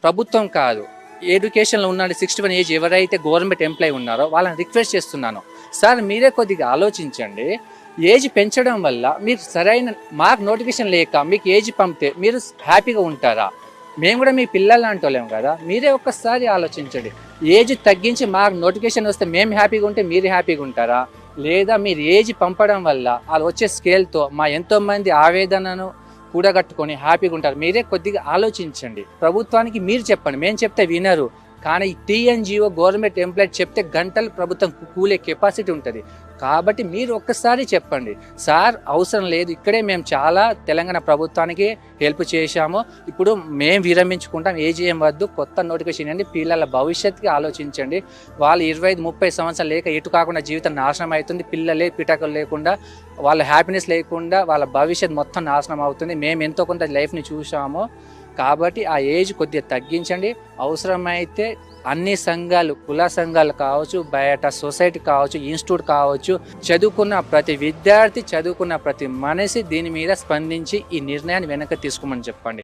ప్రభుత్వం కాదు, ఎడ్యుకేషన్లో ఉన్న 61 ఏజ్ ఎవరైతే గవర్నమెంట్ ఎంప్లాయీ ఉన్నారో వాళ్ళని రిక్వెస్ట్ చేస్తున్నాను, సార్ మీరే కొద్దిగా ఆలోచించండి. ఏజ్ పెంచడం వల్ల మీరు సరైన మాకు నోటిఫికేషన్ లేక మీకు ఏజ్ పంపితే మీరు హ్యాపీగా ఉంటారా? మేము కూడా మీ పిల్లలు అంటోలేము కదా. మీరే ఒక్కసారి ఆలోచించండి. ఏజ్ తగ్గించి మాకు నోటిఫికేషన్ వస్తే మేము హ్యాపీగా ఉంటే మీరు హ్యాపీగా ఉంటారా? లేదా మీరు ఏజ్ పంపడం వల్ల వాళ్ళు వచ్చే స్కేల్తో మా ఎంతోమంది ఆవేదనను కూడగట్టుకొని హ్యాపీగా ఉంటారు. మీరే కొద్దిగా ఆలోచించండి. ప్రభుత్వానికి మీరు చెప్పండి, మేము చెప్తే వినరు. కానీ టీఎన్జిఓ గవర్నమెంట్ ఎంప్లాయీ చెప్తే గంటలు ప్రభుత్వం కూలే కెపాసిటీ ఉంటుంది. కాబట్టి మీరు ఒక్కసారి చెప్పండి, సార్ అవసరం లేదు, ఇక్కడే మేము చాలా తెలంగాణ ప్రభుత్వానికి హెల్ప్ చేశాము, ఇప్పుడు మేము విరమించుకుంటాం, ఏజీఎం వద్దు, కొత్త నోటిఫికేషన్ అండి, పిల్లల భవిష్యత్తుకి ఆలోచించండి. వాళ్ళు 25-30 సంవత్సరాలు లేక ఎటు కాకుండా జీవితం నాశనం అవుతుంది. పిల్లలే పిటకలు లేకుండా, వాళ్ళ హ్యాపీనెస్ లేకుండా వాళ్ళ భవిష్యత్తు మొత్తం నాశనం అవుతుంది. మేము ఎంతో కొంత లైఫ్ని చూసాము. కాబట్టి ఆ ఏజ్ కొద్దిగా తగ్గించండి. అవసరమైతే అన్ని సంఘాలు, కుల సంఘాలు కావచ్చు, బయట సొసైటీ కావచ్చు, ఇన్స్టిట్యూట్ కావచ్చు, చదువుకున్న ప్రతి విద్యార్థి, చదువుకున్న ప్రతి మనిషి దీని మీద స్పందించి ఈ నిర్ణయాన్ని వెనక్కి తీసుకోమని చెప్పండి.